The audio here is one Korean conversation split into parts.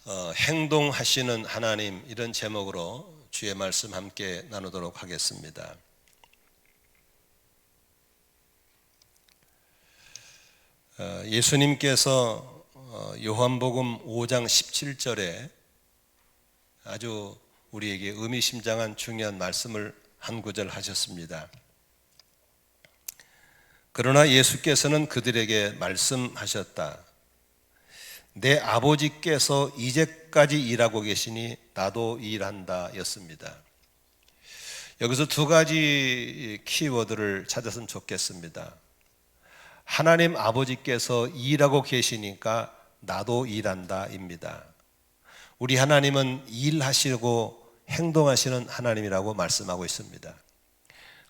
행동하시는 하나님, 이런 제목으로 주의 말씀 함께 나누도록 하겠습니다. 예수님께서 요한복음 5장 17절에 아주 우리에게 의미심장한 중요한 말씀을 한 구절 하셨습니다. 그러나 예수께서는 그들에게 말씀하셨다. 내 아버지께서 이제까지 일하고 계시니 나도 일한다 였습니다. 여기서 두 가지 키워드를 찾았으면 좋겠습니다. 하나님 아버지께서 일하고 계시니까 나도 일한다 입니다. 우리 하나님은 일하시고 행동하시는 하나님이라고 말씀하고 있습니다.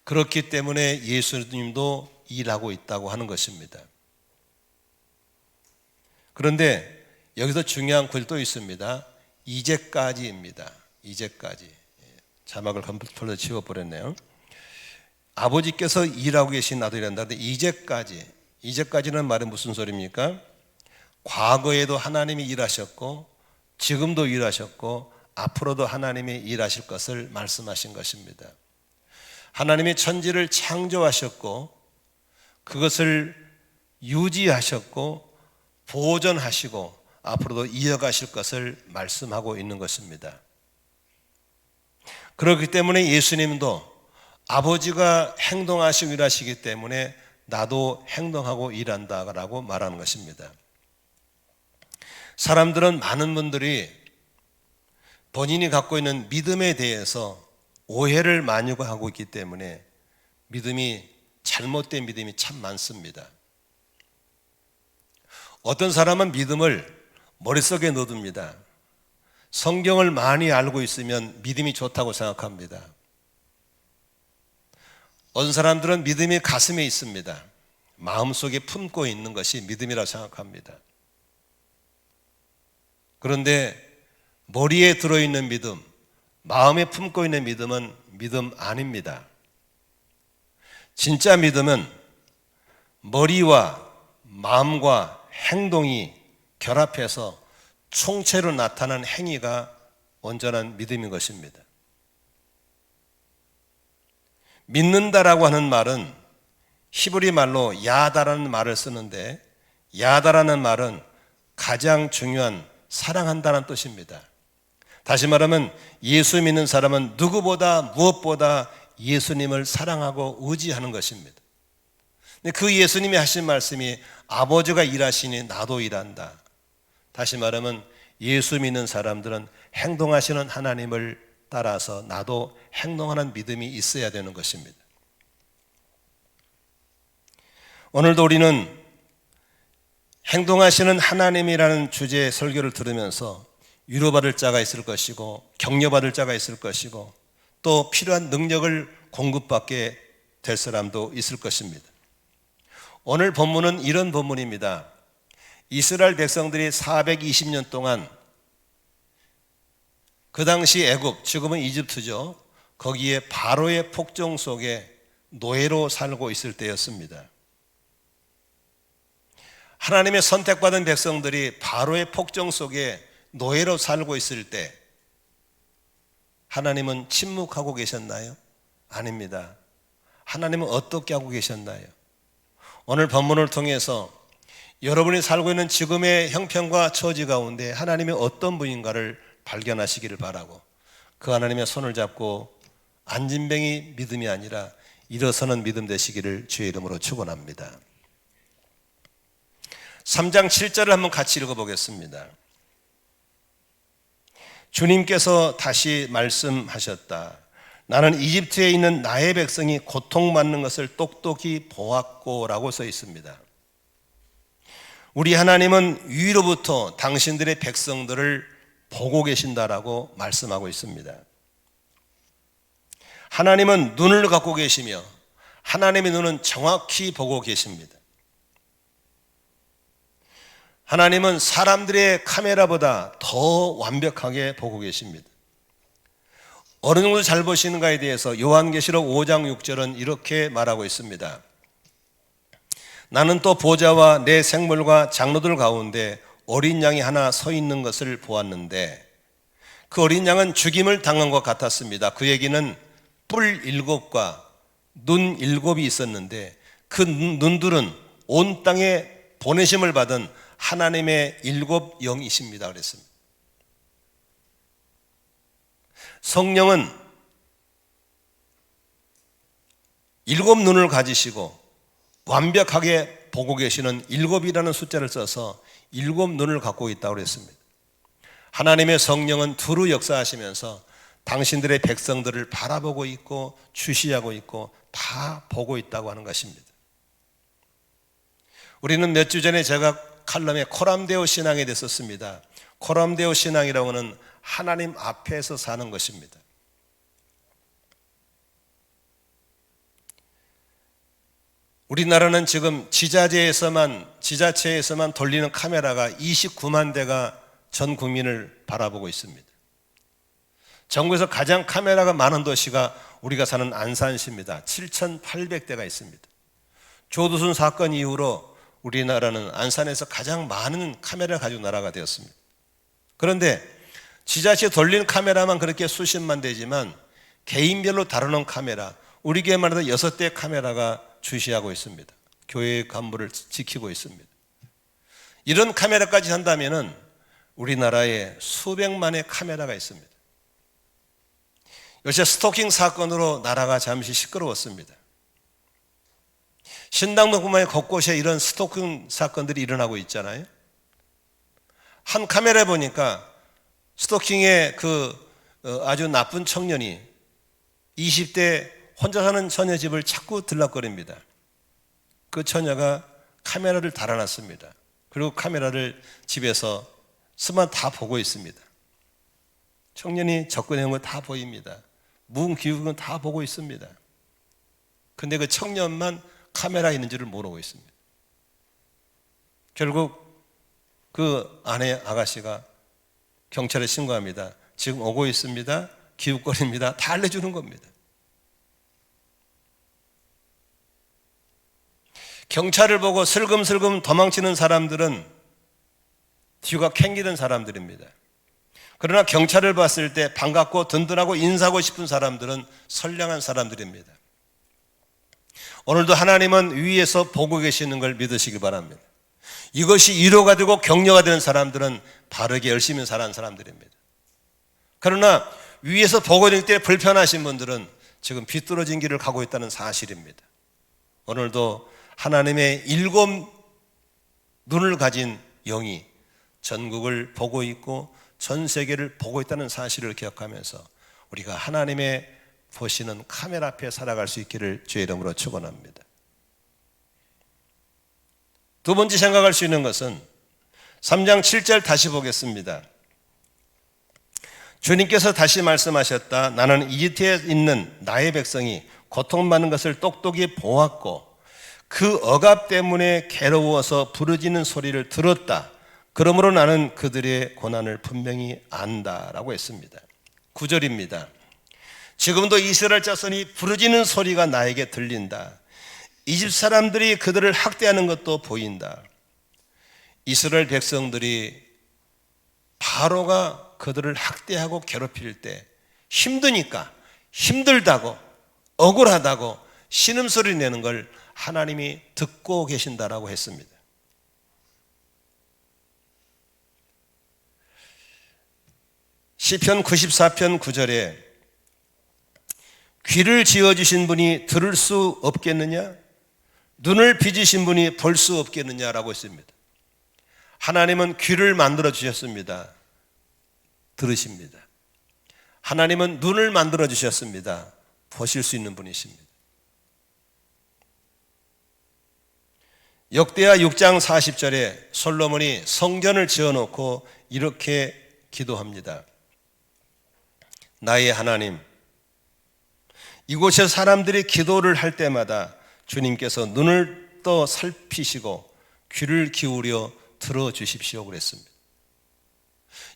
그렇기 때문에 예수님도 일하고 있다고 하는 것입니다. 그런데 여기서 중요한 글도 있습니다. 이제까지입니다. 이제까지. 자막을 컴퓨터로 지워버렸네요. 아버지께서 일하고 계신 나도 일한다. 근데 이제까지는 말은 무슨 소리입니까? 과거에도 하나님이 일하셨고 지금도 일하셨고 앞으로도 하나님이 일하실 것을 말씀하신 것입니다. 하나님이 천지를 창조하셨고 그것을 유지하셨고 보존하시고 앞으로도 이어가실 것을 말씀하고 있는 것입니다. 그렇기 때문에 예수님도 아버지가 행동하시고 일하시기 때문에 나도 행동하고 일한다라고 말하는 것입니다. 사람들은, 많은 분들이 본인이 갖고 있는 믿음에 대해서 오해를 많이 하고 있기 때문에 잘못된 믿음이 참 많습니다. 어떤 사람은 믿음을 머릿속에 넣어둡니다. 성경을 많이 알고 있으면 믿음이 좋다고 생각합니다. 어떤 사람들은 믿음이 가슴에 있습니다. 마음속에 품고 있는 것이 믿음이라고 생각합니다. 그런데 머리에 들어있는 믿음, 마음에 품고 있는 믿음은 믿음 아닙니다. 진짜 믿음은 머리와 마음과 행동이 결합해서 총체로 나타난 행위가 온전한 믿음인 것입니다. 믿는다라고 하는 말은 히브리 말로 야다라는 말을 쓰는데, 야다라는 말은 가장 중요한 사랑한다는 뜻입니다. 다시 말하면 예수 믿는 사람은 누구보다 무엇보다 예수님을 사랑하고 의지하는 것입니다. 그 예수님이 하신 말씀이 아버지가 일하시니 나도 일한다. 다시 말하면 예수 믿는 사람들은 행동하시는 하나님을 따라서 나도 행동하는 믿음이 있어야 되는 것입니다. 오늘도 우리는 행동하시는 하나님이라는 주제의 설교를 들으면서 위로받을 자가 있을 것이고 격려받을 자가 있을 것이고 또 필요한 능력을 공급받게 될 사람도 있을 것입니다. 오늘 본문은 이런 본문입니다. 이스라엘 백성들이 420년 동안 그 당시 애굽, 지금은 이집트죠. 거기에 바로의 폭정 속에 노예로 살고 있을 때였습니다. 하나님의 선택받은 백성들이 바로의 폭정 속에 노예로 살고 있을 때 하나님은 침묵하고 계셨나요? 아닙니다. 하나님은 어떻게 하고 계셨나요? 오늘 본문을 통해서 여러분이 살고 있는 지금의 형편과 처지 가운데 하나님이 어떤 분인가를 발견하시기를 바라고, 그 하나님의 손을 잡고 안진뱅이 믿음이 아니라 일어서는 믿음 되시기를 주의 이름으로 축원합니다. 3장 7절을 한번 같이 읽어보겠습니다. 주님께서 다시 말씀하셨다. 나는 이집트에 있는 나의 백성이 고통받는 것을 똑똑히 보았고 라고 써 있습니다. 우리 하나님은 위로부터 당신들의 백성들을 보고 계신다라고 말씀하고 있습니다. 하나님은 눈을 갖고 계시며 하나님의 눈은 정확히 보고 계십니다. 하나님은 사람들의 카메라보다 더 완벽하게 보고 계십니다. 어느 정도 잘 보시는가에 대해서 요한계시록 5장 6절은 이렇게 말하고 있습니다. 나는 또 보좌와 내 생물과 장로들 가운데 어린 양이 하나 서 있는 것을 보았는데 그 어린 양은 죽임을 당한 것 같았습니다. 그에게는 뿔 7과 눈 7이 있었는데 그 눈들은 온 땅에 보내심을 받은 하나님의 7 영이십니다 그랬습니다. 성령은 7 눈을 가지시고 완벽하게 보고 계시는 7이라는 숫자를 써서 7 눈을 갖고 있다고 그랬습니다. 하나님의 성령은 두루 역사하시면서 당신들의 백성들을 바라보고 있고 주시하고 있고 다 보고 있다고 하는 것입니다. 우리는 몇 주 전에 제가 칼럼에 코람데오 신앙에 대해서 썼습니다. 코람데오 신앙이라고 하는 하나님 앞에서 사는 것입니다. 우리나라는 지금 지자체에서만 돌리는 카메라가 29만 대가 전 국민을 바라보고 있습니다. 전국에서 가장 카메라가 많은 도시가 우리가 사는 안산시입니다. 7,800대가 있습니다. 조두순 사건 이후로 우리나라는 안산에서 가장 많은 카메라를 가지고 나라가 되었습니다. 그런데 지자체 돌리는 카메라만 그렇게 수십만 대지만 개인별로 다루는 카메라, 우리 교회 말해서 6대 카메라가 주시하고 있습니다. 교회의 간부를 지키고 있습니다. 이런 카메라까지 한다면은 우리나라에 수백만의 카메라가 있습니다. 요새 스토킹 사건으로 나라가 잠시 시끄러웠습니다. 신당동뿐만 아니라 곳곳에 이런 스토킹 사건들이 일어나고 있잖아요. 한 카메라에 보니까 스토킹의 아주 나쁜 청년이 20대 혼자 사는 처녀 집을 자꾸 들락거립니다. 그 처녀가 카메라를 달아놨습니다. 그리고 카메라를 집에서 스마트 다 보고 있습니다. 청년이 접근해온 거 다 보입니다. 무기욱은 다 보고 있습니다. 근데 그 청년만 카메라 있는 줄을 모르고 있습니다. 결국 그 아내 아가씨가 경찰에 신고합니다. 지금 오고 있습니다. 기웃거립니다. 다 알려주는 겁니다. 경찰을 보고 슬금슬금 도망치는 사람들은 뒤가 캥기는 사람들입니다. 그러나 경찰을 봤을 때 반갑고 든든하고 인사하고 싶은 사람들은 선량한 사람들입니다. 오늘도 하나님은 위에서 보고 계시는 걸 믿으시기 바랍니다. 이것이 위로가 되고 격려가 되는 사람들은 바르게 열심히 사는 사람들입니다. 그러나 위에서 보고 있을 때 불편하신 분들은 지금 비뚤어진 길을 가고 있다는 사실입니다. 오늘도 하나님의 7 눈을 가진 영이 전국을 보고 있고 전 세계를 보고 있다는 사실을 기억하면서 우리가 하나님의 보시는 카메라 앞에 살아갈 수 있기를 주의 이름으로 축원합니다. 두 번째 생각할 수 있는 것은 3장 7절 다시 보겠습니다. 주님께서 다시 말씀하셨다. 나는 이집트에 있는 나의 백성이 고통받는 것을 똑똑히 보았고 그 억압 때문에 괴로워서 부르짖는 소리를 들었다. 그러므로 나는 그들의 고난을 분명히 안다라고 했습니다. 9절입니다. 지금도 이스라엘 자손이 부르짖는 소리가 나에게 들린다. 이집 사람들이 그들을 학대하는 것도 보인다. 이스라엘 백성들이 바로가 그들을 학대하고 괴롭힐 때 힘드니까 힘들다고 억울하다고 신음소리 내는 걸 하나님이 듣고 계신다라고 했습니다. 시편 94편 9절에 귀를 지어주신 분이 들을 수 없겠느냐? 눈을 빚으신 분이 볼 수 없겠느냐라고 했습니다. 하나님은 귀를 만들어 주셨습니다. 들으십니다. 하나님은 눈을 만들어 주셨습니다. 보실 수 있는 분이십니다. 역대하 6장 40절에 솔로몬이 성전을 지어놓고 이렇게 기도합니다. 나의 하나님, 이곳에 사람들이 기도를 할 때마다 주님께서 눈을 떠 살피시고 귀를 기울여 들어주십시오 그랬습니다.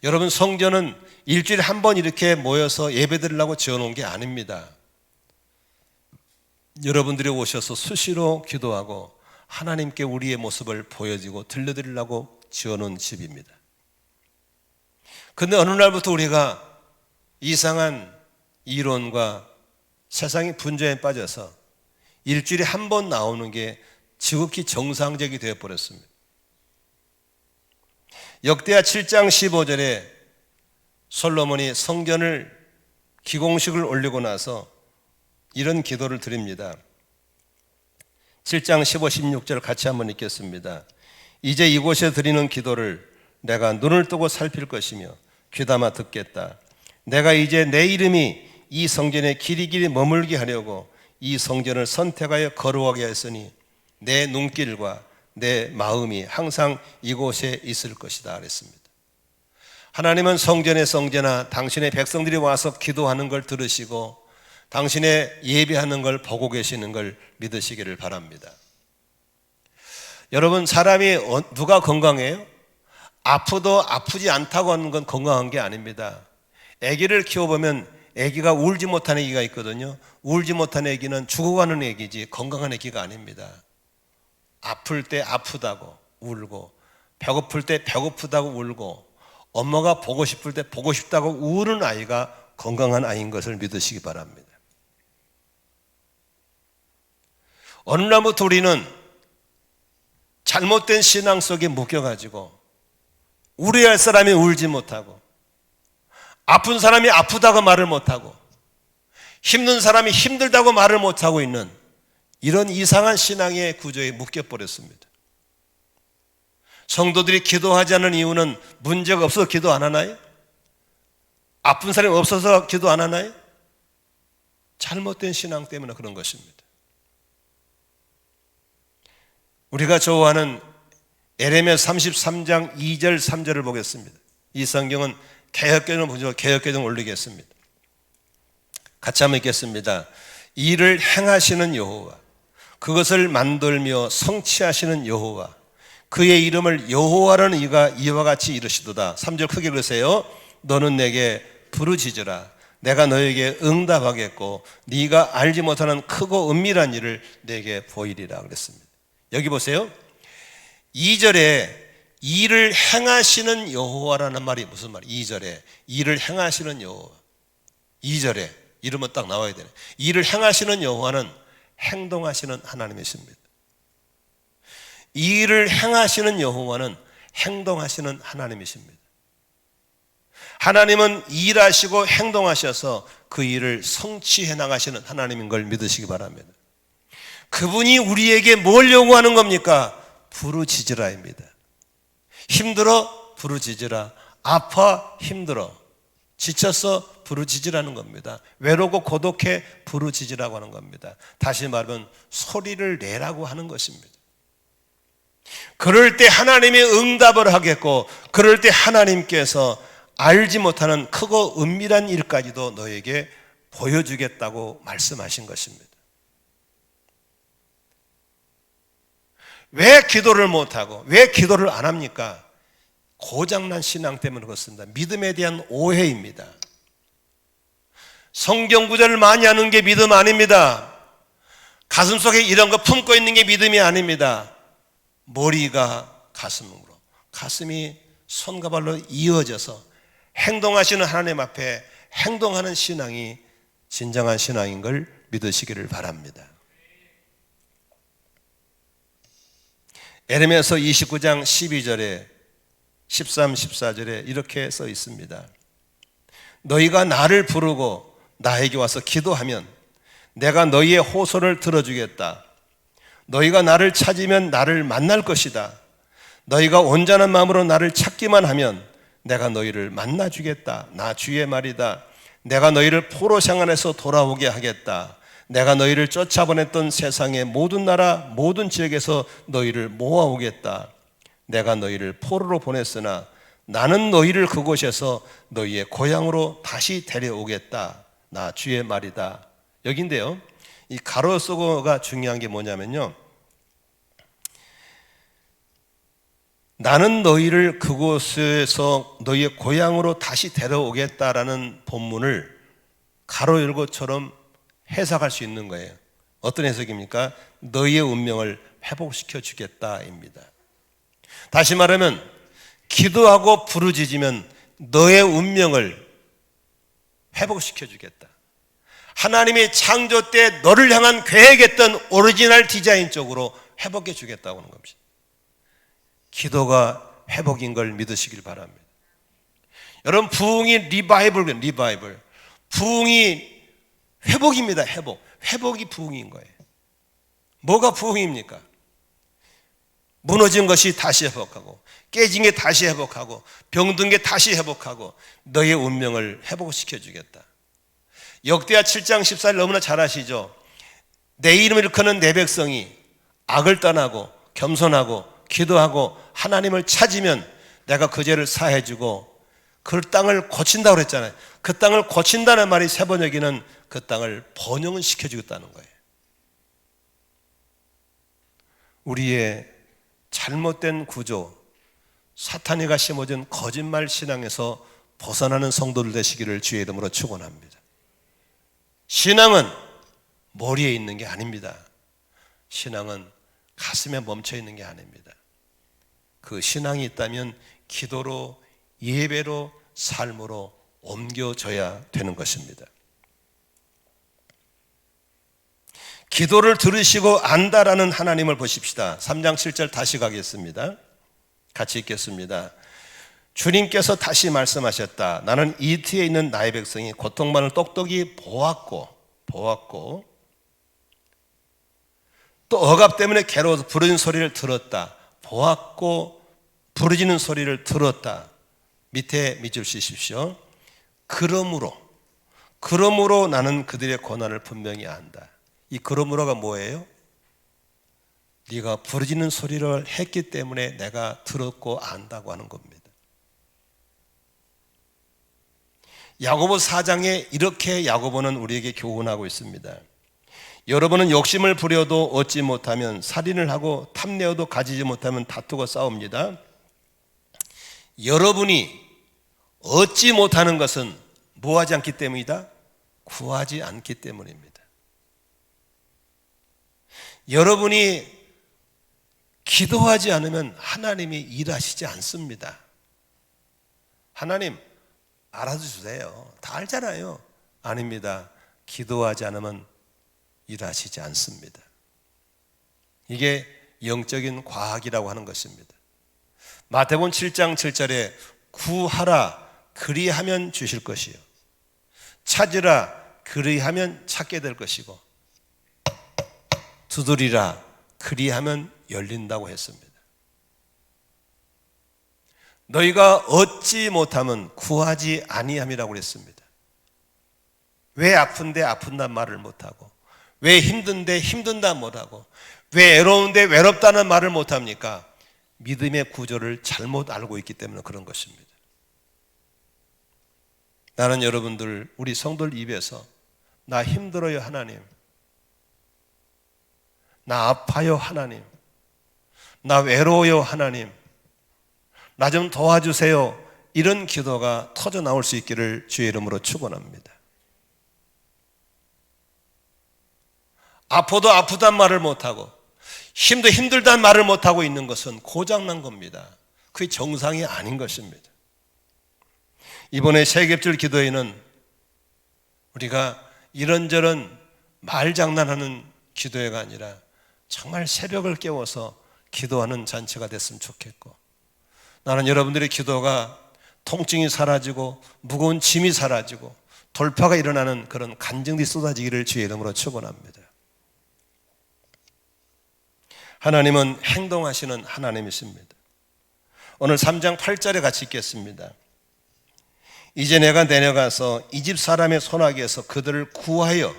여러분, 성전은 일주일에 한 번 이렇게 모여서 예배드리려고 지어놓은 게 아닙니다. 여러분들이 오셔서 수시로 기도하고 하나님께 우리의 모습을 보여주고 들려드리려고 지어놓은 집입니다. 근데 어느 날부터 우리가 이상한 이론과 세상의 분조에 빠져서 일주일에 한 번 나오는 게 지극히 정상적이 되어버렸습니다. 역대하 7장 15절에 솔로몬이 성전을 기공식을 올리고 나서 이런 기도를 드립니다. 7장 15, 16절 같이 한번 읽겠습니다. 이제 이곳에 드리는 기도를 내가 눈을 뜨고 살필 것이며 귀담아 듣겠다. 내가 이제 내 이름이 이 성전에 길이길이 머물게 하려고 이 성전을 선택하여 거룩하게 했으니 내 눈길과 내 마음이 항상 이곳에 있을 것이다 그랬습니다. 하나님은 성전의 성전아 당신의 백성들이 와서 기도하는 걸 들으시고 당신의 예배하는 걸 보고 계시는 걸 믿으시기를 바랍니다. 여러분, 사람이 누가 건강해요? 아프도 아프지 않다고 하는 건 건강한 게 아닙니다. 아기를 키워보면 아기가 울지 못하는 아기가 있거든요. 울지 못하는 아기는 죽어가는 아기지 건강한 아기가 아닙니다. 아플 때 아프다고 울고, 배고플 때 배고프다고 울고, 엄마가 보고 싶을 때 보고 싶다고 우는 아이가 건강한 아이인 것을 믿으시기 바랍니다. 어느 날부터 우리는 잘못된 신앙 속에 묶여가지고 울어야 할 사람이 울지 못하고, 아픈 사람이 아프다고 말을 못하고, 힘든 사람이 힘들다고 말을 못하고 있는 이런 이상한 신앙의 구조에 묶여버렸습니다. 성도들이 기도하지 않는 이유는 문제가 없어서 기도 안 하나요? 아픈 사람이 없어서 기도 안 하나요? 잘못된 신앙 때문에 그런 것입니다. 우리가 좋아하는 에레미야 33장 2절 3절을 보겠습니다. 이 성경은 개역개정을 보죠. 개역개정 올리겠습니다. 같이 한번 읽겠습니다. 이를 행하시는 여호와, 그것을 만들며 성취하시는 여호와, 그의 이름을 여호와라는 이가 이와 같이 이르시도다. 3절 크게 읽으세요. 너는 내게 부르짖으라. 내가 너에게 응답하겠고 네가 알지 못하는 크고 은밀한 일을 내게 보이리라 그랬습니다. 여기 보세요. 2절에 일을 행하시는 여호와라는 말이 무슨 말이에요? 2절에 일을 행하시는 여호와, 2절에 이름은 딱 나와야 되네. 일을 행하시는 여호와는 행동하시는 하나님이십니다. 일을 행하시는 여호와는 행동하시는 하나님이십니다. 하나님은 일하시고 행동하셔서 그 일을 성취해 나가시는 하나님인 걸 믿으시기 바랍니다. 그분이 우리에게 뭘 요구하는 겁니까? 부르짖으라입니다. 힘들어? 부르짖으라. 아파? 힘들어. 지쳤어? 부르짖으라는 겁니다. 외롭고 고독해? 부르짖으라고 하는 겁니다. 다시 말하면 소리를 내라고 하는 것입니다. 그럴 때 하나님이 응답을 하겠고, 그럴 때 하나님께서 알지 못하는 크고 은밀한 일까지도 너에게 보여주겠다고 말씀하신 것입니다. 왜 기도를 못하고 왜 기도를 안 합니까? 고장난 신앙 때문에 그렇습니다. 믿음에 대한 오해입니다. 성경 구절을 많이 하는 게 믿음 아닙니다. 가슴속에 이런 거 품고 있는 게 믿음이 아닙니다. 머리가 가슴으로, 가슴이 손과 발로 이어져서 행동하시는 하나님 앞에 행동하는 신앙이 진정한 신앙인 걸 믿으시기를 바랍니다. 에레미야서 29장 12절에 13, 14절에 이렇게 써 있습니다. 너희가 나를 부르고 나에게 와서 기도하면 내가 너희의 호소를 들어주겠다. 너희가 나를 찾으면 나를 만날 것이다. 너희가 온전한 마음으로 나를 찾기만 하면 내가 너희를 만나주겠다. 나 주의 말이다. 내가 너희를 포로생 안에서 돌아오게 하겠다. 내가 너희를 쫓아보냈던 세상의 모든 나라 모든 지역에서 너희를 모아오겠다. 내가 너희를 포로로 보냈으나 나는 너희를 그곳에서 너희의 고향으로 다시 데려오겠다. 나 주의 말이다. 여기인데요, 이 가로 쓰고가 중요한 게 뭐냐면요, 나는 너희를 그곳에서 너희의 고향으로 다시 데려오겠다라는 본문을 가로 열고처럼 해석할 수 있는 거예요. 어떤 해석입니까? 너희의 운명을 회복시켜 주겠다입니다. 다시 말하면 기도하고 부르짖으면 너의 운명을 회복시켜 주겠다. 하나님이 창조 때 너를 향한 계획했던 오리지널 디자인 쪽으로 회복해 주겠다고 하는 겁니다. 기도가 회복인 걸 믿으시길 바랍니다. 여러분, 부흥이 리바이벌. 부흥이 회복입니다. 회복이 부흥인 거예요. 뭐가 부흥입니까? 무너진 것이 다시 회복하고, 깨진 게 다시 회복하고, 병든 게 다시 회복하고, 너의 운명을 회복시켜 주겠다. 역대하 7장 14절 너무나 잘 아시죠? 내 이름을 일컫는 내 백성이 악을 떠나고 겸손하고 기도하고 하나님을 찾으면 내가 그 죄를 사해 주고 그 땅을 고친다고 그랬잖아요. 그 땅을 고친다는 말이 세 번역에는 그 땅을 번영은 시켜주겠다는 거예요. 우리의 잘못된 구조, 사탄이가 심어준 거짓말 신앙에서 벗어나는 성도들 되시기를 주의 이름으로 축원합니다. 신앙은 머리에 있는 게 아닙니다. 신앙은 가슴에 멈춰 있는 게 아닙니다. 그 신앙이 있다면 기도로, 예배로, 삶으로 옮겨져야 되는 것입니다. 기도를 들으시고 안다라는 하나님을 보십시다. 3장 7절 다시 가겠습니다. 같이 읽겠습니다. 주님께서 다시 말씀하셨다. 나는 이트에 있는 나의 백성이 고통만을 똑똑히 보았고 또 억압 때문에 괴로워서 부르짖는 소리를 들었다. 보았고 부르짖는 소리를 들었다. 밑에 밑줄 쓰십시오. 그러므로 나는 그들의 고난을 분명히 안다. 이 그러므로가 뭐예요? 네가 부르짖는 소리를 했기 때문에 내가 들었고 안다고 하는 겁니다. 야고보 4장에 이렇게 야고보는 우리에게 교훈하고 있습니다. 여러분은 욕심을 부려도 얻지 못하면, 살인을 하고 탐내어도 가지지 못하면 다투고 싸웁니다. 여러분이 얻지 못하는 것은 뭐하지 않기 때문이다? 구하지 않기 때문입니다. 여러분이 기도하지 않으면 하나님이 일하시지 않습니다. 하나님 알아주세요. 다 알잖아요. 아닙니다. 기도하지 않으면 일하시지 않습니다. 이게 영적인 과학이라고 하는 것입니다. 마태복음 7장 7절에 구하라 그리하면 주실 것이요, 찾으라 그리하면 찾게 될 것이고, 두드리라 그리하면 열린다고 했습니다. 너희가 얻지 못하면 구하지 아니함이라고 그랬습니다. 왜 아픈데 아픈단 말을 못하고, 왜 힘든데 힘든다 못하고, 왜 외로운데 외롭다는 말을 못합니까? 믿음의 구조를 잘못 알고 있기 때문에 그런 것입니다. 나는 여러분들, 우리 성도들 입에서 나 힘들어요 하나님, 나 아파요 하나님, 나 외로워요 하나님, 나 좀 도와주세요, 이런 기도가 터져 나올 수 있기를 주의 이름으로 축원합니다. 아파도 아프단 말을 못하고 힘도 힘들단 말을 못하고 있는 것은 고장난 겁니다. 그게 정상이 아닌 것입니다. 이번에 세겹줄 기도회는 우리가 이런저런 말장난하는 기도회가 아니라 정말 새벽을 깨워서 기도하는 잔치가 됐으면 좋겠고, 나는 여러분들의 기도가 통증이 사라지고 무거운 짐이 사라지고 돌파가 일어나는 그런 간증이 쏟아지기를 주의 이름으로 축원합니다. 하나님은 행동하시는 하나님이십니다. 오늘 3장 8절에 같이 읽겠습니다. 이제 내가 내려가서 이 집 사람의 손아귀에서 그들을 구하여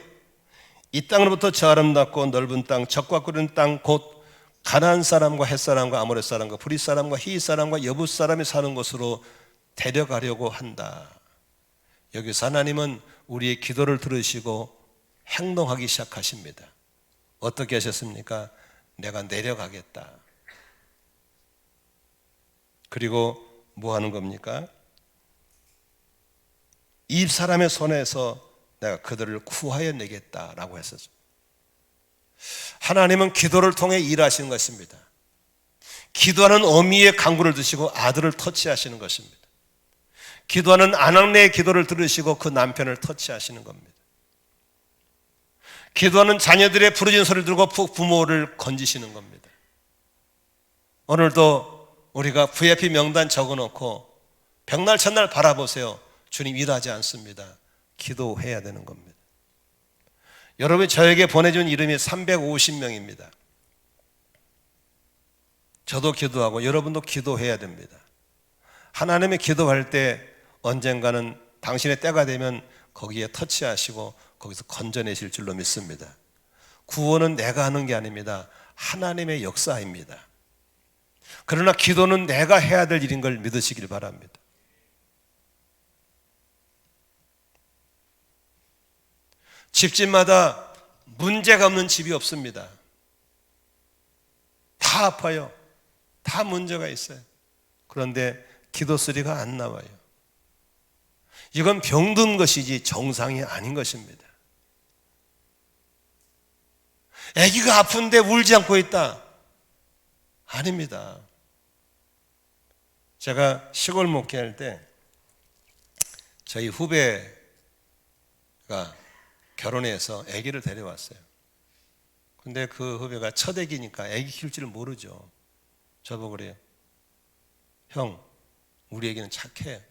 이 땅으로부터 저 아름답고 넓은 땅, 적과 꿀은 땅, 곧 가나안 사람과 헷 사람과 아모렛 사람과 브릿 사람과 히윗 사람과 여붓 사람이 사는 곳으로 데려가려고 한다. 여기서 하나님은 우리의 기도를 들으시고 행동하기 시작하십니다. 어떻게 하셨습니까? 내가 내려가겠다. 그리고 뭐 하는 겁니까? 이 사람의 손에서 내가 그들을 구하여 내겠다라고 했었죠. 하나님은 기도를 통해 일하시는 것입니다. 기도하는 어미의 강구를 드시고 아들을 터치하시는 것입니다. 기도하는 아낙네의 기도를 들으시고 그 남편을 터치하시는 겁니다. 기도하는 자녀들의 부르짖는 소리를 들고 부모를 건지시는 겁니다. 오늘도 우리가 VIP 명단 적어놓고 백날 첫날 바라보세요. 주님 일하지 않습니다. 기도해야 되는 겁니다. 여러분이 저에게 보내준 이름이 350명입니다. 저도 기도하고 여러분도 기도해야 됩니다. 하나님의 기도할 때 언젠가는 당신의 때가 되면 거기에 터치하시고 거기서 건져내실 줄로 믿습니다. 구원은 내가 하는 게 아닙니다. 하나님의 역사입니다. 그러나 기도는 내가 해야 될 일인 걸 믿으시길 바랍니다. 집집마다 문제가 없는 집이 없습니다. 다 아파요. 다 문제가 있어요. 그런데 기도 소리가 안 나와요. 이건 병든 것이지 정상이 아닌 것입니다. 아기가 아픈데 울지 않고 있다. 아닙니다. 제가 시골 목회할 때 저희 후배가 결혼해서 아기를 데려왔어요. 근데 그 후배가 첫 아기니까 아기 키울 줄 모르죠. 저보고 그래요. 형, 우리 아기는 착해.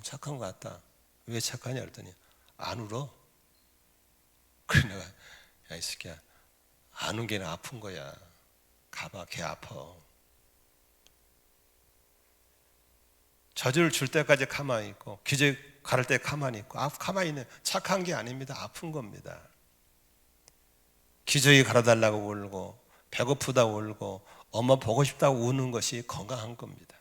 착한 것 같다. 왜 착하냐 그랬더니 안 울어. 그래 내가 야 이 새끼야 안 운 게 아픈 거야. 가봐 걔 아파. 젖을 줄 때까지 가만히 있고 기저귀 가를 때 가만히 있고 가만히 있는 착한 게 아닙니다. 아픈 겁니다. 기저귀 갈아달라고 울고 배고프다고 울고 엄마 보고 싶다고 우는 것이 건강한 겁니다.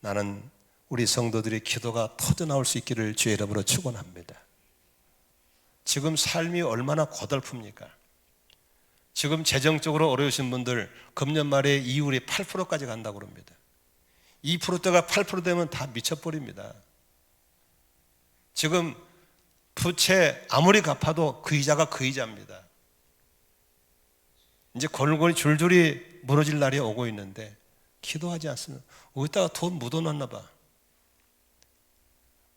나는 우리 성도들의 기도가 터져나올 수 있기를 주의 이름으로 축원합니다. 지금 삶이 얼마나 고달픕니까? 지금 재정적으로 어려우신 분들 금년 말에 이율이 8%까지 간다고 그럽니다. 2%대가 8% 되면 다 미쳐버립니다. 지금 부채 아무리 갚아도 그 이자가 그 이자입니다. 이제 골골이 줄줄이 무너질 날이 오고 있는데 기도하지 않으면 어디다가 돈 묻어놨나 봐.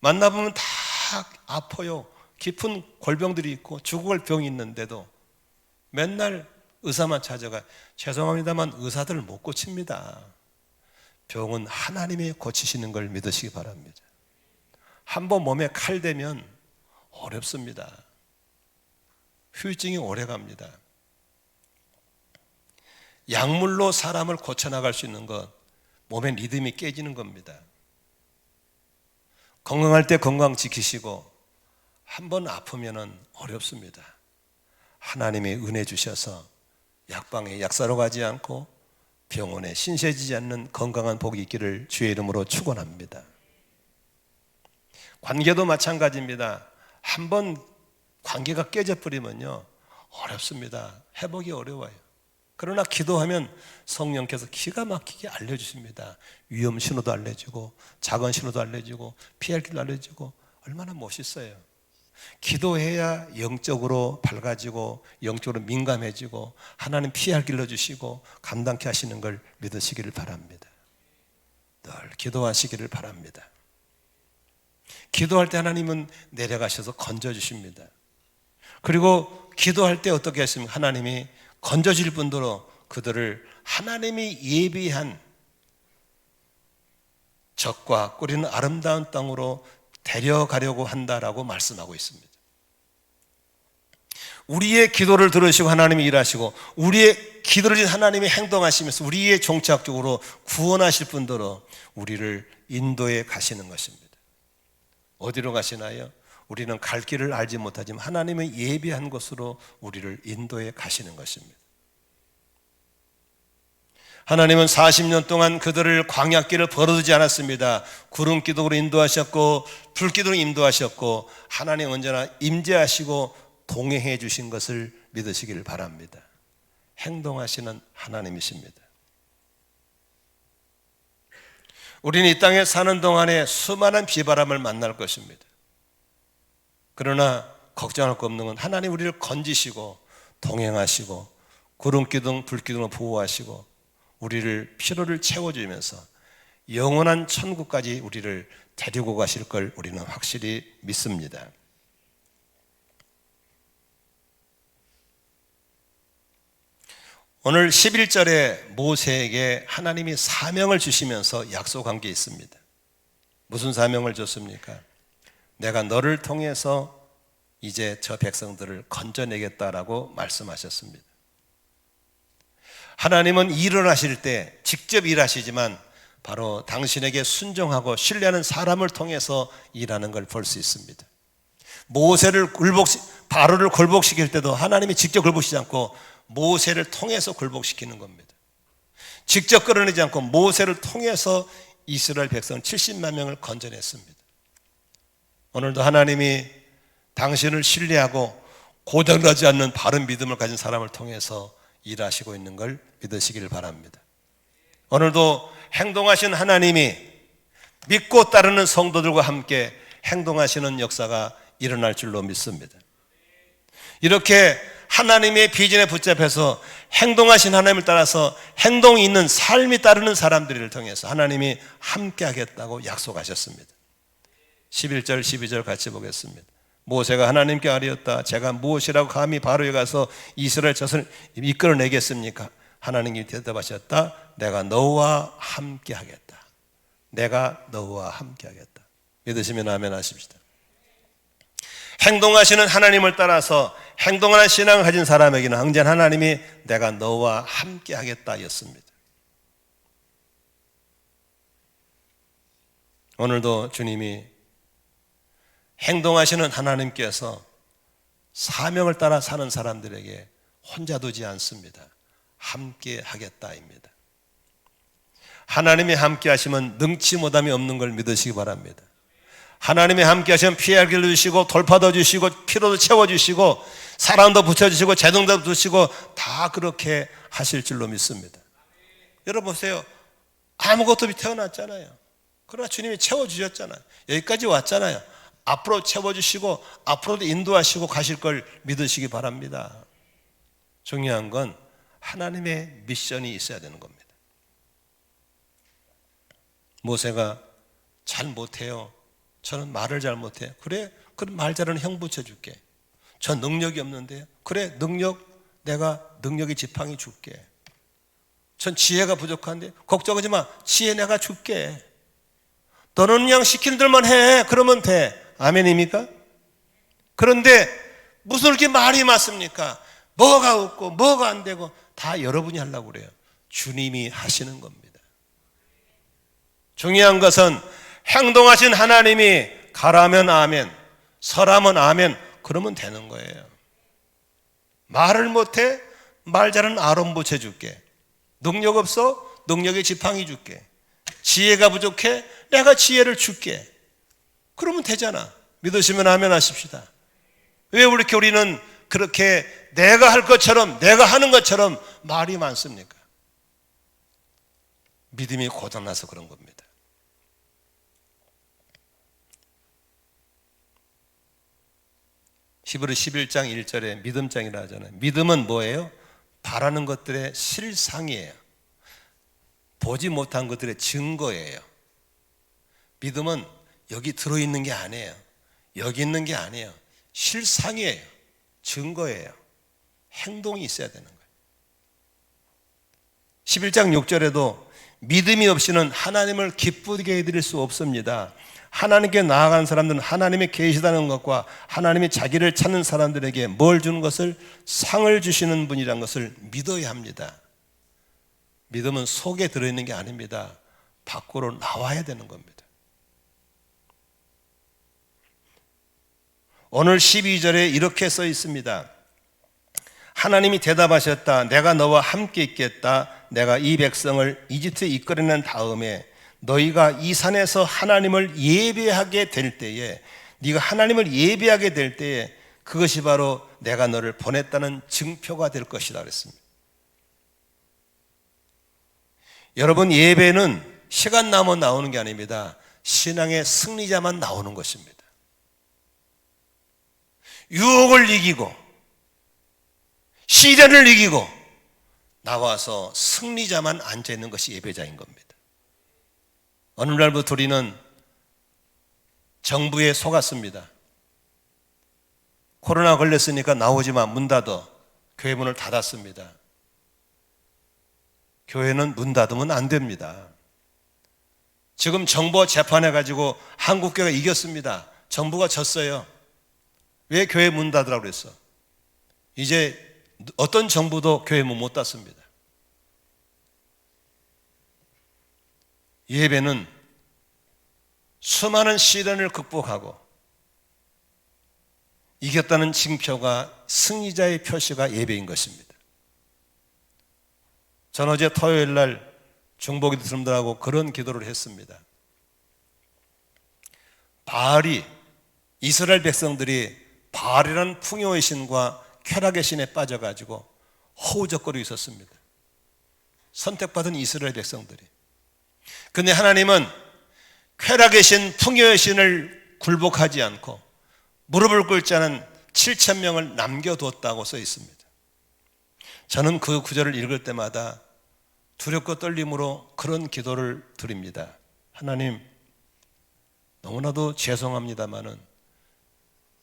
만나보면 다 아파요. 깊은 골병들이 있고 죽을 병이 있는데도 맨날 의사만 찾아가. 죄송합니다만 의사들 못 고칩니다. 병은 하나님이 고치시는 걸 믿으시기 바랍니다. 한번 몸에 칼 대면 어렵습니다. 후유증이 오래 갑니다. 약물로 사람을 고쳐나갈 수 있는 것, 몸의 리듬이 깨지는 겁니다. 건강할 때 건강 지키시고 한번 아프면 어렵습니다. 하나님의 은혜 주셔서 약방에 약사로 가지 않고 병원에 신세지지 않는 건강한 복이 있기를 주의 이름으로 축원합니다. 관계도 마찬가지입니다. 한번 관계가 깨져버리면요 어렵습니다. 회복이 어려워요. 그러나 기도하면 성령께서 기가 막히게 알려주십니다. 위험 신호도 알려주고 작은 신호도 알려주고 피할 길도 알려주고 얼마나 멋있어요. 기도해야 영적으로 밝아지고 영적으로 민감해지고 하나님 피할 길로 주시고 감당케 하시는 걸 믿으시기를 바랍니다. 늘 기도하시기를 바랍니다. 기도할 때 하나님은 내려가셔서 건져주십니다. 그리고 기도할 때 어떻게 했습니까? 하나님이 건져질 분들로 그들을 하나님이 예비한 젖과 꿀이는 아름다운 땅으로 데려가려고 한다라고 말씀하고 있습니다. 우리의 기도를 들으시고 하나님이 일하시고 우리의 기도를 듣는 하나님이 행동하시면서 우리의 종착적으로 구원하실 분들로 우리를 인도해 가시는 것입니다. 어디로 가시나요? 우리는 갈 길을 알지 못하지만 하나님은 예비한 곳으로 우리를 인도해 가시는 것입니다. 하나님은 40년 동안 그들을 광야길을 벌어두지 않았습니다. 구름 기둥으로 인도하셨고 불 기둥으로 인도하셨고 하나님 언제나 임재하시고 동행해 주신 것을 믿으시기를 바랍니다. 행동하시는 하나님이십니다. 우리는 이 땅에 사는 동안에 수많은 비바람을 만날 것입니다. 그러나 걱정할 거 없는 건 하나님 우리를 건지시고 동행하시고 구름 기둥 불 기둥으로 보호하시고 우리를 피로를 채워주면서 영원한 천국까지 우리를 데리고 가실 걸 우리는 확실히 믿습니다. 오늘 11절에 모세에게 하나님이 사명을 주시면서 약속한 게 있습니다. 무슨 사명을 줬습니까? 내가 너를 통해서 이제 저 백성들을 건져내겠다라고 말씀하셨습니다. 하나님은 일을 하실 때 직접 일하시지만 바로 당신에게 순종하고 신뢰하는 사람을 통해서 일하는 걸 볼 수 있습니다. 모세를 바로를 굴복시킬 때도 하나님이 직접 굴복시키지 않고 모세를 통해서 굴복시키는 겁니다. 직접 끌어내지 않고 모세를 통해서 이스라엘 백성 70만 명을 건져냈습니다. 오늘도 하나님이 당신을 신뢰하고 고장나지 않는 바른 믿음을 가진 사람을 통해서 일하시고 있는 걸 믿으시기를 바랍니다. 오늘도 행동하신 하나님이 믿고 따르는 성도들과 함께 행동하시는 역사가 일어날 줄로 믿습니다. 이렇게 하나님의 비전에 붙잡혀서 행동하신 하나님을 따라서 행동이 있는 삶이 따르는 사람들을 통해서 하나님이 함께 하겠다고 약속하셨습니다. 11절 12절 같이 보겠습니다. 모세가 하나님께 아뢰었다. 제가 무엇이라고 감히 바로에 가서 이스라엘 젖을 이끌어내겠습니까? 하나님이 대답하셨다. 내가 너와 함께 하겠다. 내가 너와 함께 하겠다. 믿으시면 아멘 하십시다. 행동하시는 하나님을 따라서 행동하는 신앙을 가진 사람에게는 항상 하나님이 내가 너와 함께 하겠다 였습니다. 오늘도 주님이 행동하시는 하나님께서 사명을 따라 사는 사람들에게 혼자 두지 않습니다. 함께 하겠다입니다. 하나님이 함께 하시면 능치 못함이 없는 걸 믿으시기 바랍니다. 하나님이 함께 하시면 피할 길도 주시고 돌파도 주시고 피로도 채워주시고 사랑도 붙여주시고 재능도 주시고 다 그렇게 하실 줄로 믿습니다. 여러분 보세요. 아무것도 없이 태어났잖아요. 그러나 주님이 채워주셨잖아요. 여기까지 왔잖아요. 앞으로 채워주시고 앞으로도 인도하시고 가실 걸 믿으시기 바랍니다. 중요한 건 하나님의 미션이 있어야 되는 겁니다. 모세가 잘 못해요. 저는 말을 잘 못해요. 그래? 그럼 말 잘하는 형 붙여줄게. 저 능력이 없는데요. 그래, 내가 능력의 지팡이 줄게. 전 지혜가 부족한데 걱정하지 마. 지혜 내가 줄게. 너는 그냥 시키는 대로만 해. 그러면 돼. 아멘입니까? 그런데 무슨 이렇게 말이 많습니까? 뭐가 없고 뭐가 안 되고 다 여러분이 하려고 그래요. 주님이 하시는 겁니다. 중요한 것은 행동하신 하나님이 가라면 아멘, 서라면 아멘, 그러면 되는 거예요. 말을 못해? 말 잘하는 아론 붙여줄게. 능력 없어? 능력의 지팡이 줄게. 지혜가 부족해? 내가 지혜를 줄게. 그러면 되잖아. 믿으시면 아멘 하십시다. 왜 이렇게 우리는 그렇게 내가 할 것처럼 내가 하는 것처럼 말이 많습니까? 믿음이 고장나서 그런 겁니다. 히브리 11장 1절에 믿음장이라 하잖아요. 믿음은 뭐예요? 바라는 것들의 실상이에요. 보지 못한 것들의 증거예요. 믿음은 여기 들어있는 게 아니에요. 여기 있는 게 아니에요. 실상이에요. 증거예요. 행동이 있어야 되는 거예요. 11장 6절에도 믿음이 없이는 하나님을 기쁘게 해드릴 수 없습니다. 하나님께 나아가는 사람들은 하나님이 계시다는 것과 하나님이 자기를 찾는 사람들에게 뭘 주는 것을 상을 주시는 분이라는 것을 믿어야 합니다. 믿음은 속에 들어있는 게 아닙니다. 밖으로 나와야 되는 겁니다. 오늘 12절에 이렇게 써 있습니다. 하나님이 대답하셨다. 내가 너와 함께 있겠다. 내가 이 백성을 이집트에 이끌어낸 다음에 너희가 이 산에서 하나님을 예배하게 될 때에, 네가 하나님을 예배하게 될 때에 그것이 바로 내가 너를 보냈다는 증표가 될 것이다 그랬습니다. 여러분, 예배는 시간 나면 나오는 게 아닙니다. 신앙의 승리자만 나오는 것입니다. 유혹을 이기고 시련을 이기고 나와서 승리자만 앉아있는 것이 예배자인 겁니다. 어느 날부터 우리는 정부에 속았습니다. 코로나 걸렸으니까 나오지마, 문 닫아. 교회 문을 닫았습니다. 교회는 문 닫으면 안 됩니다. 지금 정부 재판해가지고 한국교회가 이겼습니다. 정부가 졌어요. 왜 교회 문 닫으라고 그랬어? 이제 어떤 정부도 교회 문 못 닫습니다. 예배는 수많은 시련을 극복하고 이겼다는 징표가, 승리자의 표시가 예배인 것입니다. 전 어제 토요일 날 중보기도 사람들하고 그런 기도를 했습니다. 바알이, 이스라엘 백성들이 바알이라는 풍요의 신과 쾌락의 신에 빠져가지고 허우적거리고 있었습니다. 선택받은 이스라엘 백성들이. 근데 하나님은 쾌락의 신, 풍요의 신을 굴복하지 않고 무릎을 꿇지 않은 7,000명을 남겨두었다고 써 있습니다. 저는 그 구절을 읽을 때마다 두렵고 떨림으로 그런 기도를 드립니다. 하나님, 너무나도 죄송합니다마는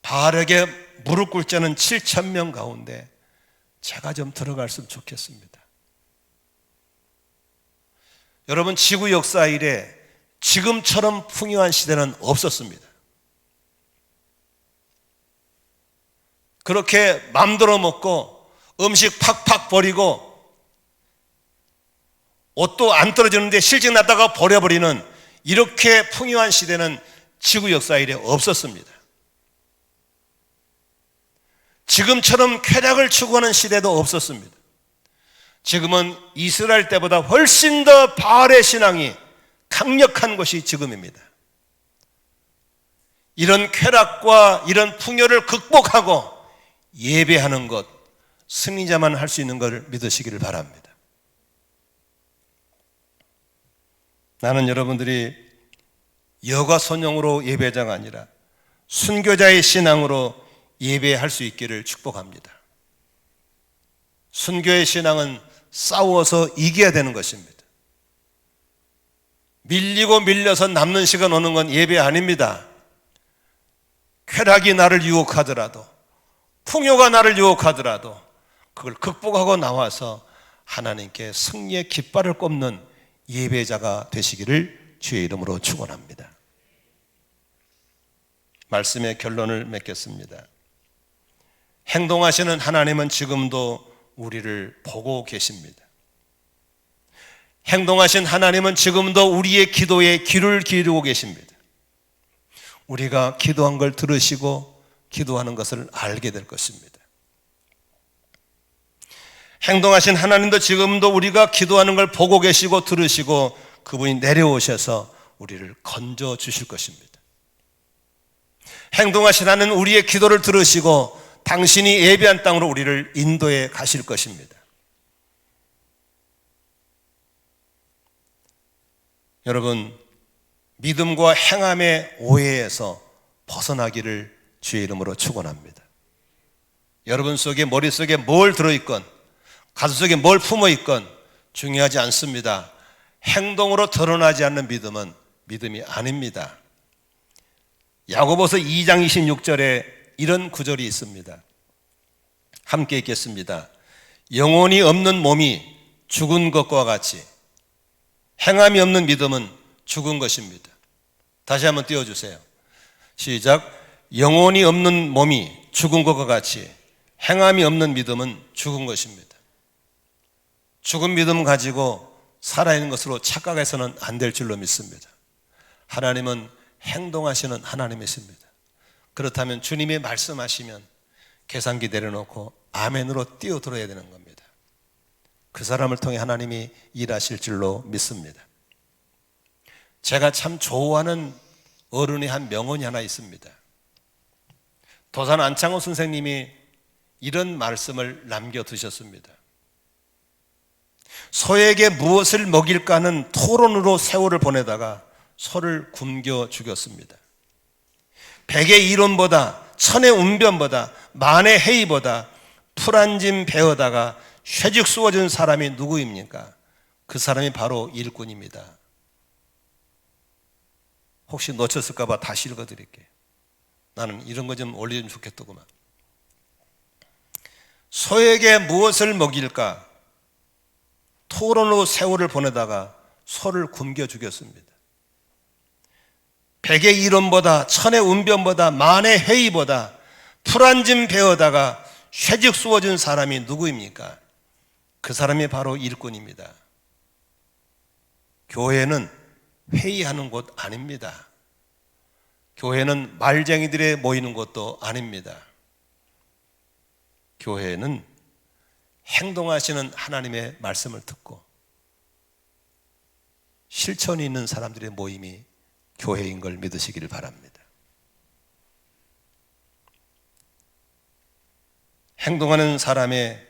바알에게 무릎 꿇지 않은 7,000명 가운데 제가 좀 들어갔으면 좋겠습니다. 여러분, 지구 역사 이래 지금처럼 풍요한 시대는 없었습니다. 그렇게 맘대로 먹고 음식 팍팍 버리고 옷도 안 떨어지는데 실직 났다가 버려버리는 이렇게 풍요한 시대는 지구 역사 이래 없었습니다. 지금처럼 쾌락을 추구하는 시대도 없었습니다. 지금은 이스라엘 때보다 훨씬 더 바알의 신앙이 강력한 것이 지금입니다. 이런 쾌락과 이런 풍요를 극복하고 예배하는 것, 승리자만 할 수 있는 것을 믿으시기를 바랍니다. 나는 여러분들이 여가선용으로 예배자가 아니라 순교자의 신앙으로 예배할 수 있기를 축복합니다. 순교의 신앙은 싸워서 이겨야 되는 것입니다. 밀리고 밀려서 남는 시간 오는 건 예배 아닙니다. 쾌락이 나를 유혹하더라도, 풍요가 나를 유혹하더라도 그걸 극복하고 나와서 하나님께 승리의 깃발을 꼽는 예배자가 되시기를 주의 이름으로 축원합니다. 말씀의 결론을 맺겠습니다. 행동하시는 하나님은 지금도 우리를 보고 계십니다. 행동하신 하나님은 지금도 우리의 기도에 귀를 기울이고 계십니다. 우리가 기도한 걸 들으시고 기도하는 것을 알게 될 것입니다. 행동하신 하나님도 지금도 우리가 기도하는 걸 보고 계시고 들으시고 그분이 내려오셔서 우리를 건져 주실 것입니다. 행동하신 하나님은 우리의 기도를 들으시고 당신이 예비한 땅으로 우리를 인도해 가실 것입니다. 여러분, 믿음과 행함의 오해에서 벗어나기를 주의 이름으로 축원합니다. 여러분 속에, 머릿속에 뭘 들어있건 가슴속에 뭘 품어있건 중요하지 않습니다. 행동으로 드러나지 않는 믿음은 믿음이 아닙니다. 야고보서 2장 26절에 이런 구절이 있습니다. 함께 읽겠습니다. 영혼이 없는 몸이 죽은 것과 같이 행함이 없는 믿음은 죽은 것입니다. 다시 한번 띄워주세요. 시작. 영혼이 없는 몸이 죽은 것과 같이 행함이 없는 믿음은 죽은 것입니다. 죽은 믿음 가지고 살아있는 것으로 착각해서는 안 될 줄로 믿습니다. 하나님은 행동하시는 하나님이십니다. 그렇다면 주님이 말씀하시면 계산기 내려놓고 아멘으로 뛰어들어야 되는 겁니다. 그 사람을 통해 하나님이 일하실 줄로 믿습니다. 제가 참 좋아하는 어른의 한 명언이 하나 있습니다. 도산 안창호 선생님이 이런 말씀을 남겨두셨습니다. 소에게 무엇을 먹일까 하는 토론으로 세월을 보내다가 소를 굶겨 죽였습니다. 백의 이론보다 천의 운변보다 만의 회의보다 풀 한 짐 베어다가 쇠죽 쏘아준 사람이 누구입니까? 그 사람이 바로 일꾼입니다. 혹시 놓쳤을까 봐 다시 읽어드릴게요. 나는 이런 거 좀 올리면 좋겠더구만. 소에게 무엇을 먹일까? 토론으로 세월을 보내다가 소를 굶겨 죽였습니다. 백의 이론보다 천의 운변보다 만의 회의보다 풀안짐 베어다가 쇠죽 쏘아준 사람이 누구입니까? 그 사람이 바로 일꾼입니다. 교회는 회의하는 곳 아닙니다. 교회는 말쟁이들이 모이는 곳도 아닙니다. 교회는 행동하시는 하나님의 말씀을 듣고 실천이 있는 사람들의 모임이 교회인 걸 믿으시기를 바랍니다. 행동하는 사람의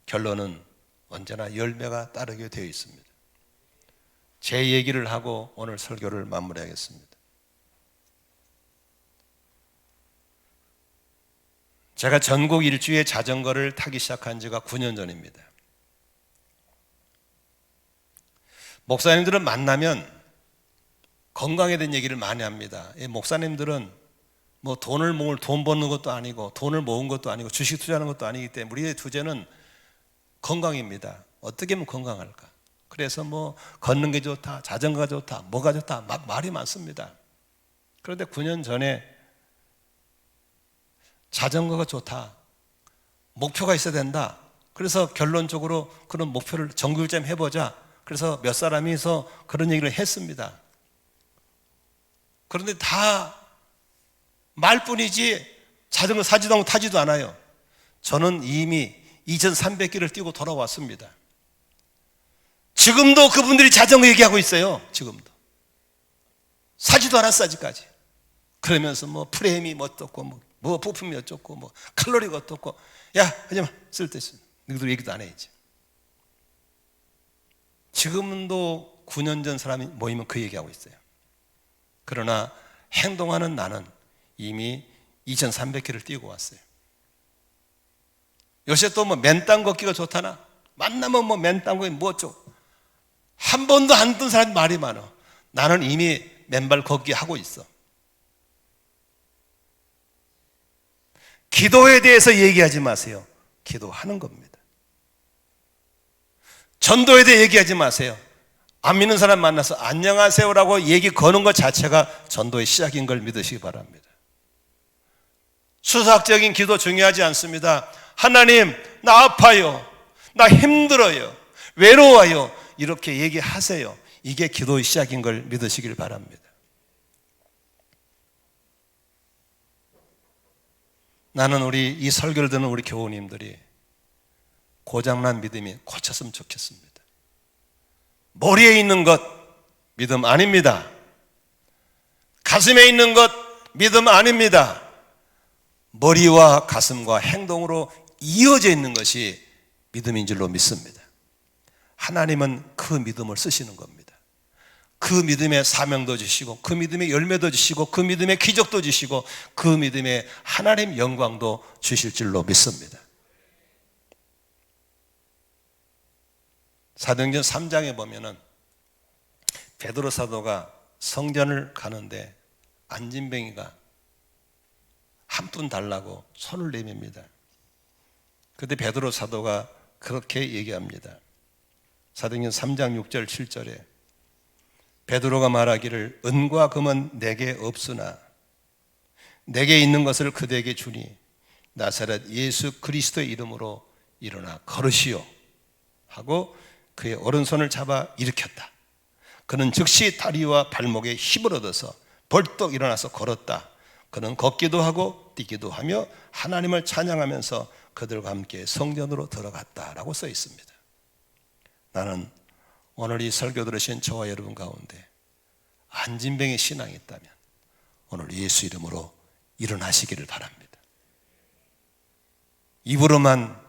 결론은 언제나 열매가 따르게 되어 있습니다. 제 얘기를 하고 오늘 설교를 마무리하겠습니다. 제가 전국 일주에 자전거를 타기 시작한 지가 9년 전입니다. 목사님들은 만나면 건강에 대한 얘기를 많이 합니다. 목사님들은 뭐 돈을 모을 돈 버는 것도 아니고 돈을 모은 것도 아니고 주식 투자하는 것도 아니기 때문에 우리의 주제는 건강입니다. 어떻게 하면 건강할까? 그래서 뭐 걷는 게 좋다, 자전거가 좋다, 뭐가 좋다 막 말이 많습니다. 그런데 9년 전에 자전거가 좋다, 목표가 있어야 된다. 그래서 결론적으로 그런 목표를 정규를 좀 해보자. 그래서 몇 사람이서 그런 얘기를 했습니다. 그런데 다 말뿐이지 자전거 사지도 않고 타지도 않아요. 저는 이미 2300km를 뛰고 돌아왔습니다. 지금도 그분들이 자전거 얘기하고 있어요. 지금도 사지도 않았어 아직까지. 그러면서 뭐 프레임이 어떻고 뭐 부품이 어쩌고 뭐 칼로리가 어떻고, 야 하지마, 쓸데있어. 너희들 얘기도 안 해. 이제 지금도 9년 전 사람이 모이면 그 얘기하고 있어요. 그러나 행동하는 나는 이미 2300km를 뛰고 왔어요. 요새 또 뭐 맨땅 걷기가 좋다나, 만나면 뭐 맨땅 걷기 뭐 어쩌고, 한 번도 안 뜬 사람이 말이 많아. 나는 이미 맨발 걷기 하고 있어. 기도에 대해서 얘기하지 마세요. 기도하는 겁니다. 전도에 대해 얘기하지 마세요. 안 믿는 사람 만나서 안녕하세요라고 얘기 거는 것 자체가 전도의 시작인 걸 믿으시기 바랍니다. 수사학적인 기도 중요하지 않습니다. 하나님, 나 아파요, 나 힘들어요, 외로워요, 이렇게 얘기하세요. 이게 기도의 시작인 걸 믿으시길 바랍니다. 나는 우리 이 설교를 듣는 우리 교우님들이 고장난 믿음이 고쳤으면 좋겠습니다. 머리에 있는 것 믿음 아닙니다. 가슴에 있는 것 믿음 아닙니다. 머리와 가슴과 행동으로 이어져 있는 것이 믿음인 줄로 믿습니다. 하나님은 그 믿음을 쓰시는 겁니다. 그 믿음의 사명도 주시고, 그 믿음의 열매도 주시고, 그 믿음의 기적도 주시고, 그 믿음의 하나님 영광도 주실 줄로 믿습니다. 사도행전 3장에 보면은 베드로 사도가 성전을 가는데 안진뱅이가 한 푼 달라고 손을 내밉니다. 그때 베드로 사도가 그렇게 얘기합니다. 사도행전 3장 6절 7절에 베드로가 말하기를 은과 금은 내게 없으나 내게 있는 것을 그대에게 주니 나사렛 예수 그리스도의 이름으로 일어나 걸으시오 하고 그의 오른손을 잡아 일으켰다. 그는 즉시 다리와 발목에 힘을 얻어서 벌떡 일어나서 걸었다. 그는 걷기도 하고 뛰기도 하며 하나님을 찬양하면서 그들과 함께 성전으로 들어갔다라고 써 있습니다. 나는 오늘 이 설교 들으신 저와 여러분 가운데 안진뱅이 신앙이 있다면 오늘 예수 이름으로 일어나시기를 바랍니다. 입으로만,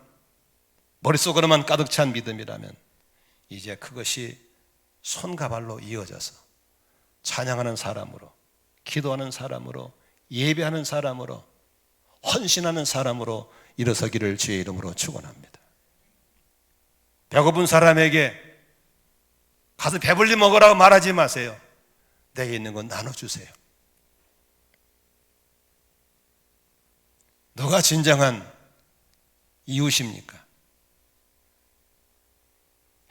머릿속으로만 가득 찬 믿음이라면 이제 그것이 손과 발로 이어져서 찬양하는 사람으로, 기도하는 사람으로, 예배하는 사람으로, 헌신하는 사람으로 일어서기를 주의 이름으로 축원합니다. 배고픈 사람에게 가서 배불리 먹으라고 말하지 마세요. 내게 있는 건 나눠주세요. 누가 진정한 이웃입니까?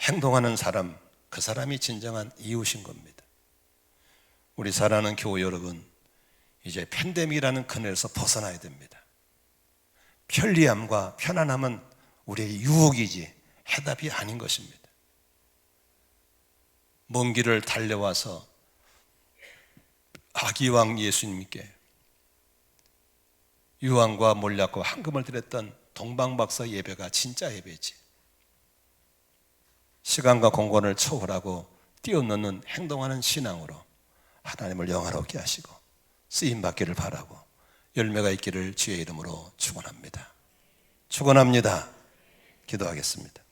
행동하는 사람, 그 사람이 진정한 이웃인 겁니다. 우리 사랑하는 교우 여러분, 이제 팬데믹이라는 그늘에서 벗어나야 됩니다. 편리함과 편안함은 우리의 유혹이지 해답이 아닌 것입니다. 먼 길을 달려와서 아기왕 예수님께 유황과 몰약과 황금을 드렸던 동방박사 예배가 진짜 예배지. 시간과 공간을 초월하고 뛰어넘는 행동하는 신앙으로 하나님을 영화롭게 하시고 쓰임받기를 바라고 열매가 있기를 주의 이름으로 축원합니다. 축원합니다. 기도하겠습니다.